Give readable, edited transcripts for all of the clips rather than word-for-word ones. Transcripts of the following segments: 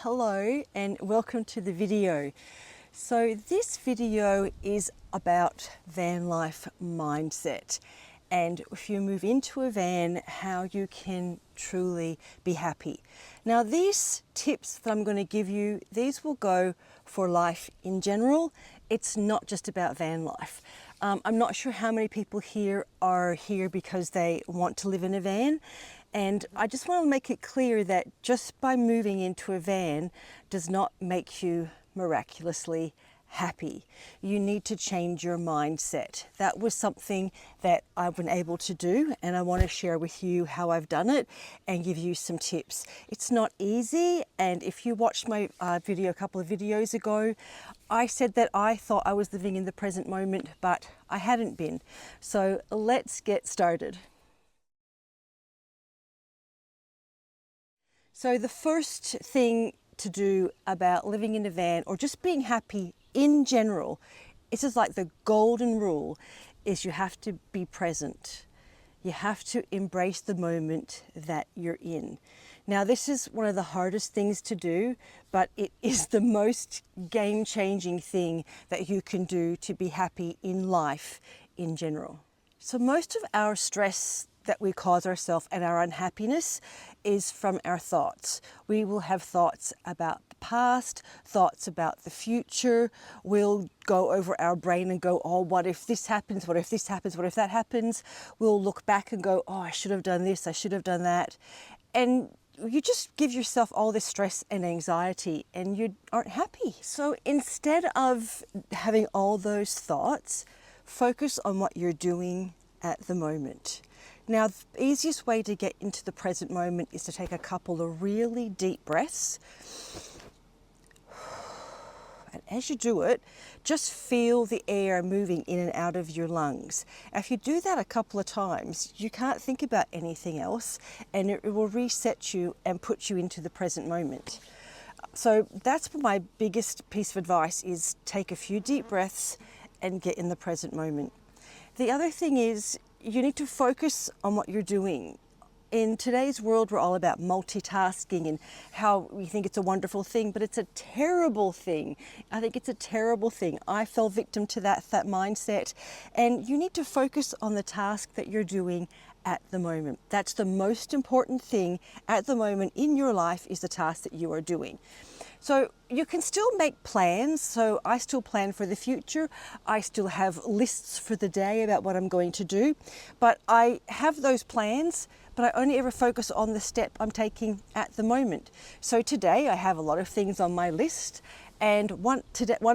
Hello and welcome to the video. So this video is about van life mindset, and if you move into a van, how you can truly be happy. Now these tips that I'm going to give you, these will go for life in general. It's not just about van life. I'm not sure how many people here are here because they want to live in a van. And I just want to make it clear that just by moving into a van does not make you miraculously happy. You need to change your mindset. That was something that I've been able to do, and I want to share with you how I've done it and give you some tips. It's not easy, and if you watched my video a couple of videos ago, I said that I thought I was living in the present moment, but I hadn't been. So let's get started. So the first thing to do about living in a van or just being happy in general, it's just like the golden rule, is you have to be present. You have to embrace the moment that you're in. Now this is one of the hardest things to do, but it is the most game-changing thing that you can do to be happy in life in general. So most of our stress that we cause ourselves and our unhappiness is from our thoughts. We will have thoughts about the past, thoughts about the future. We'll go over our brain and go, oh, what if this happens? What if this happens? What if that happens? We'll look back and go, oh, I should have done this. I should have done that. And you just give yourself all this stress and anxiety and you aren't happy. So instead of having all those thoughts, focus on what you're doing at the moment. Now, the easiest way to get into the present moment is to take a couple of really deep breaths. And as you do it, just feel the air moving in and out of your lungs. If you do that a couple of times, you can't think about anything else, and it will reset you and put you into the present moment. So that's my biggest piece of advice, is take a few deep breaths and get in the present moment. The other thing is, you need to focus on what you're doing. In today's world, we're all about multitasking and how we think it's a wonderful thing, but it's a terrible thing. I think it's a terrible thing. I fell victim to that mindset, and you need to focus on the task that you're doing at the moment. That's the most important thing at the moment in your life, is the task that you are doing. So you can still make plans. So I still plan for the future. I still have lists for the day about what I'm going to do, but I have those plans, but I only ever focus on the step I'm taking at the moment. So today I have a lot of things on my list, and one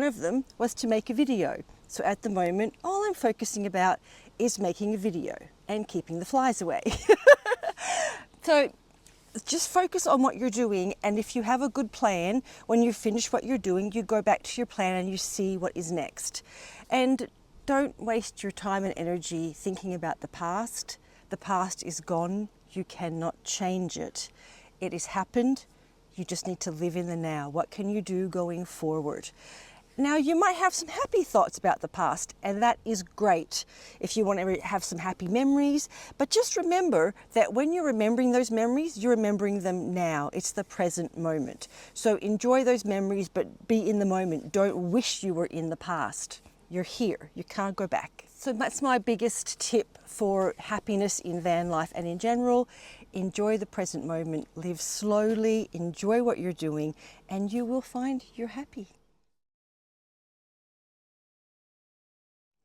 of them was to make a video. So at the moment, all I'm focusing about is making a video and keeping the flies away. So just focus on what you're doing, and if you have a good plan, when you finish what you're doing, you go back to your plan and you see what is next. And don't waste your time and energy thinking about the past. The past is gone. You cannot change it. It has happened. You just need to live in the now. What can you do going forward? Now, you might have some happy thoughts about the past, and that is great if you want to have some happy memories. But just remember that when you're remembering those memories, you're remembering them now. It's the present moment. So enjoy those memories, but be in the moment. Don't wish you were in the past. You're here. You can't go back. So that's my biggest tip for happiness in van life and in general. Enjoy the present moment. Live slowly. Enjoy what you're doing, and you will find you're happy.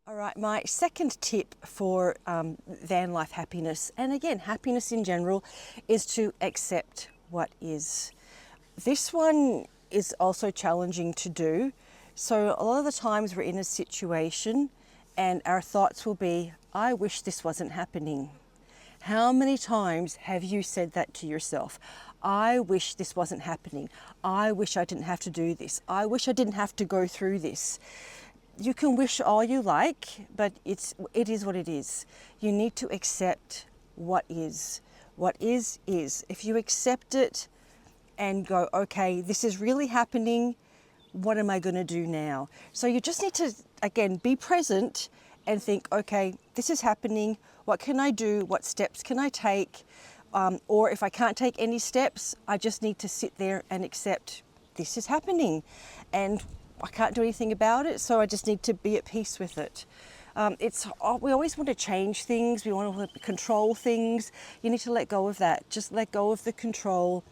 All right, my second tip for van life happiness, and again, happiness in general, is to accept what is. This one is also challenging to do. So a lot of the times we're in a situation and our thoughts will be, I wish this wasn't happening. How many times have you said that to yourself? I wish this wasn't happening. I wish I didn't have to do this. I wish I didn't have to go through this. You can wish all you like, but it is what it is. You need to accept what is. What is. If you accept it and go, okay, this is really happening, what am I going to do now? So you just need to, again, be present and think, okay, this is happening. What can I do? What steps can I take? Or if I can't take any steps, I just need to sit there and accept this is happening and I can't do anything about it, so I just need to be at peace with it. We always want to change things, we want to control things. You need to let go of that. Just let go of the control.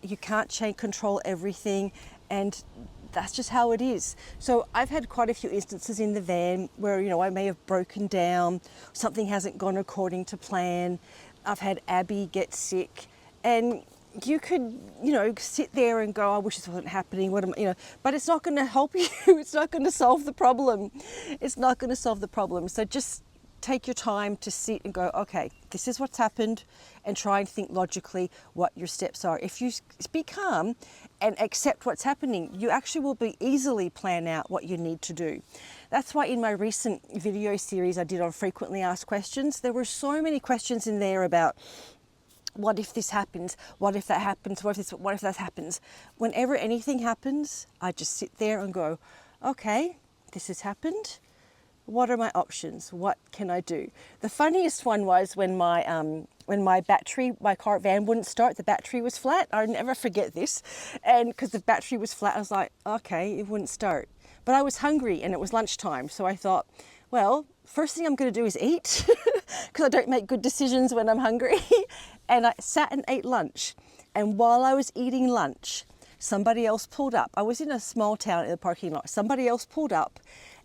You can't control everything, and that's just how it is. So I've had quite a few instances in the van where, you know, I may have broken down, something hasn't gone according to plan. I've had Abby get sick, and you could, you know, sit there and go, I wish this wasn't happening, but it's not going to help you. It's not going to solve the problem. It's not going to solve the problem. So just take your time to sit and go, okay, this is what's happened, and try and think logically what your steps are. If you be calm and accept what's happening, you actually will be easily plan out what you need to do. That's why in my recent video series I did on frequently asked questions, there were so many questions in there about, what if this happens? What if that happens? What if that happens? Whenever anything happens, I just sit there and go, okay, this has happened. What are my options? What can I do? The funniest one was when my car van wouldn't start, the battery was flat. I'll never forget this. And because the battery was flat, I was like, okay, it wouldn't start. But I was hungry and it was lunchtime. So I thought, well, first thing I'm going to do is eat because I don't make good decisions when I'm hungry. And I sat and ate lunch. And while I was eating lunch, somebody else pulled up. I was in a small town in the parking lot. Somebody else pulled up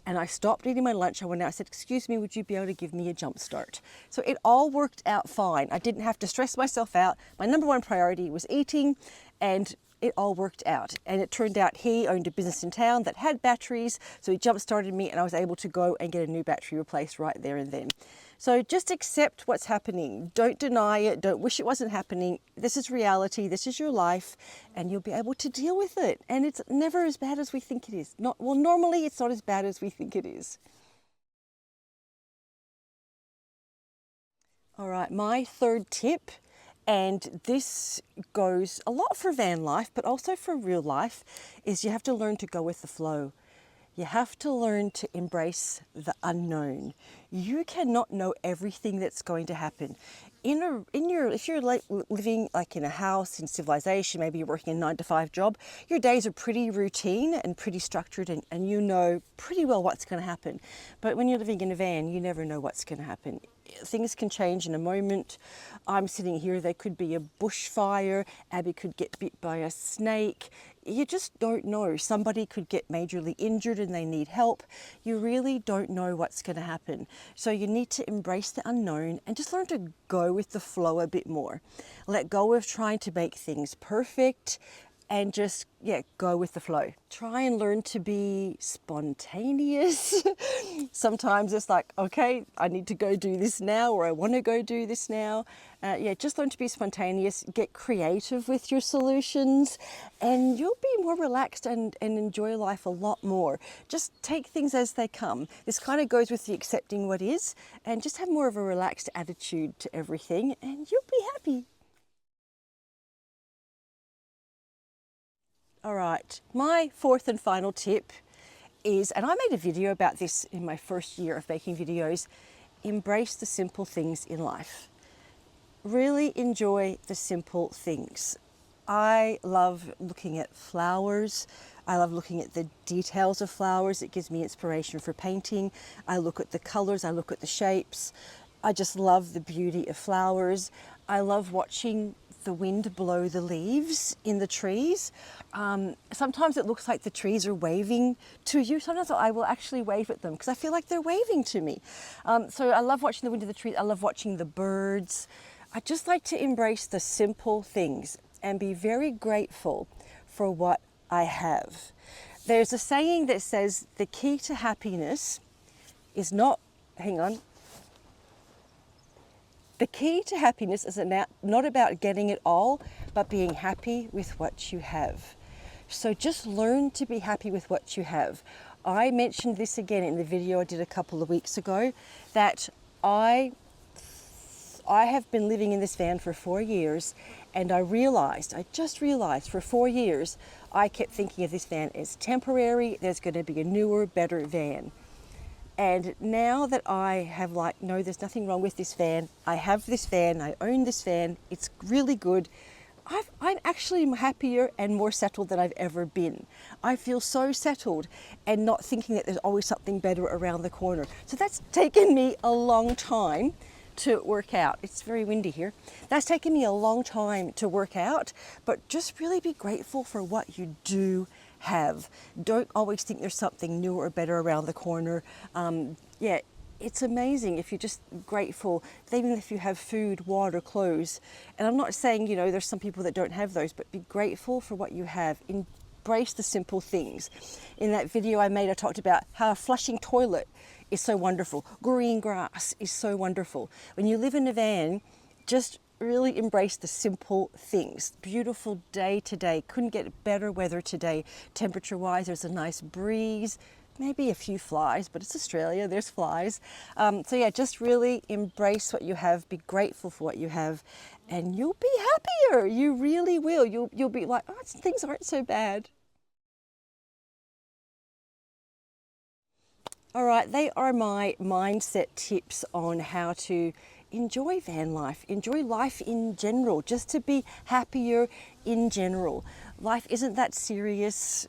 and I stopped eating my lunch. I went out, I said, excuse me, would you be able to give me a jump start? So it all worked out fine. I didn't have to stress myself out. My number one priority was eating, and it all worked out. And it turned out he owned a business in town that had batteries, so he jump started me and I was able to go and get a new battery replaced right there and then. So just accept what's happening. Don't deny it. Don't wish it wasn't happening. This is reality. This is your life, and you'll be able to deal with it. And it's never as bad as we think it is. Normally it's not as bad as we think it is. All right, my third tip, and this goes a lot for van life, but also for real life, is you have to learn to go with the flow. You have to learn to embrace the unknown. You cannot know everything that's going to happen. If you're living like in a house, in civilization, maybe you're working a 9-to-5 job, your days are pretty routine and pretty structured, and you know pretty well what's going to happen. But when you're living in a van, you never know what's going to happen. Things can change in a moment. I'm sitting here, there could be a bushfire, Abby could get bit by a snake. You just don't know. Somebody could get majorly injured and they need help. You really don't know what's going to happen. So you need to embrace the unknown and just learn to go with the flow a bit more. Let go of trying to make things perfect and just, go with the flow. Try and learn to be spontaneous. Sometimes it's like, okay, I need to go do this now, or I want to go do this now. Just learn to be spontaneous, get creative with your solutions, and you'll be more relaxed and enjoy life a lot more. Just take things as they come. This kind of goes with the accepting what is, and just have more of a relaxed attitude to everything, and you'll be happy. All right, my fourth and final tip is, and I made a video about this in my first year of making videos, embrace the simple things in life. Really enjoy the simple things. I love looking at flowers. I love looking at the details of flowers. It gives me inspiration for painting. I look at the colors, I look at the shapes. I just love the beauty of flowers. I love watching the wind blow the leaves in the trees. Sometimes it looks like the trees are waving to you. Sometimes I will actually wave at them because I feel like they're waving to me. So I love watching the wind of the trees. I love watching the birds. I just like to embrace the simple things and be very grateful for what I have. There's a saying that says the key to happiness is not, the key to happiness is not about getting it all, but being happy with what you have. So just learn to be happy with what you have. I mentioned this again in the video I did a couple of weeks ago, that I have been living in this van for 4 years, and I just realized for 4 years, I kept thinking of this van as temporary. There's going to be a newer, better van. And now that I have no, there's nothing wrong with this van. I have this van, I own this van, it's really good. I'm actually happier and more settled than I've ever been. I feel so settled and not thinking that there's always something better around the corner. So that's taken me a long time to work out. It's very windy here. That's taken me a long time to work out, but just really be grateful for what you do have. Don't always think there's something new or better around the corner. Yeah, it's amazing if you're just grateful, even if you have food, water, clothes. And I'm not saying, you know, there's some people that don't have those, but be grateful for what you have. Embrace the simple things. In that video I made, I talked about how a flushing toilet is so wonderful. Green grass is so wonderful. When you live in a van, just really embrace the simple things. Beautiful day today. Couldn't get better weather today. Temperature wise, there's a nice breeze. Maybe a few flies, but it's Australia, there's flies. So yeah, just really embrace what you have, be grateful for what you have, and you'll be happier. You really will. You'll be like, oh, things aren't so bad. All right, they are my mindset tips on how to enjoy van life, enjoy life in general, just to be happier in general. Life isn't that serious.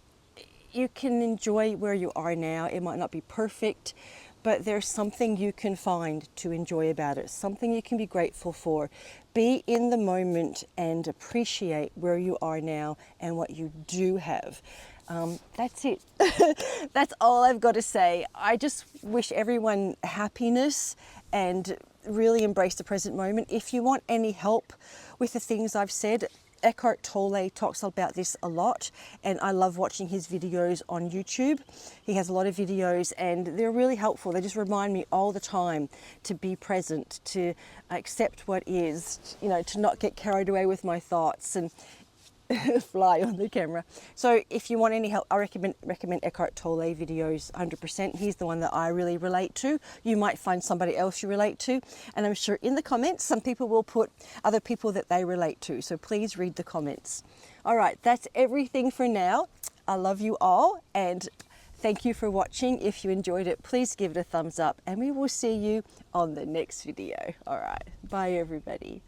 You can enjoy where you are now. It might not be perfect, but there's something you can find to enjoy about it, something you can be grateful for. Be in the moment and appreciate where you are now and what you do have. That's it. That's all I've got to say. I just wish everyone happiness and really embrace the present moment. If you want any help with the things I've said, Eckhart Tolle talks about this a lot, and I love watching his videos on YouTube. He has a lot of videos and they're really helpful. They just remind me all the time to be present, to accept what is, you know, to not get carried away with my thoughts and fly on the camera. So if you want any help, I recommend Eckhart Tolle videos 100%. He's the one that I really relate to. You might find somebody else you relate to, and I'm sure in the comments some people will put other people that they relate to, so please read the comments. All right, that's everything for now. I love you all and thank you for watching. If you enjoyed it, please give it a thumbs up and we will see you on the next video. All right, bye everybody.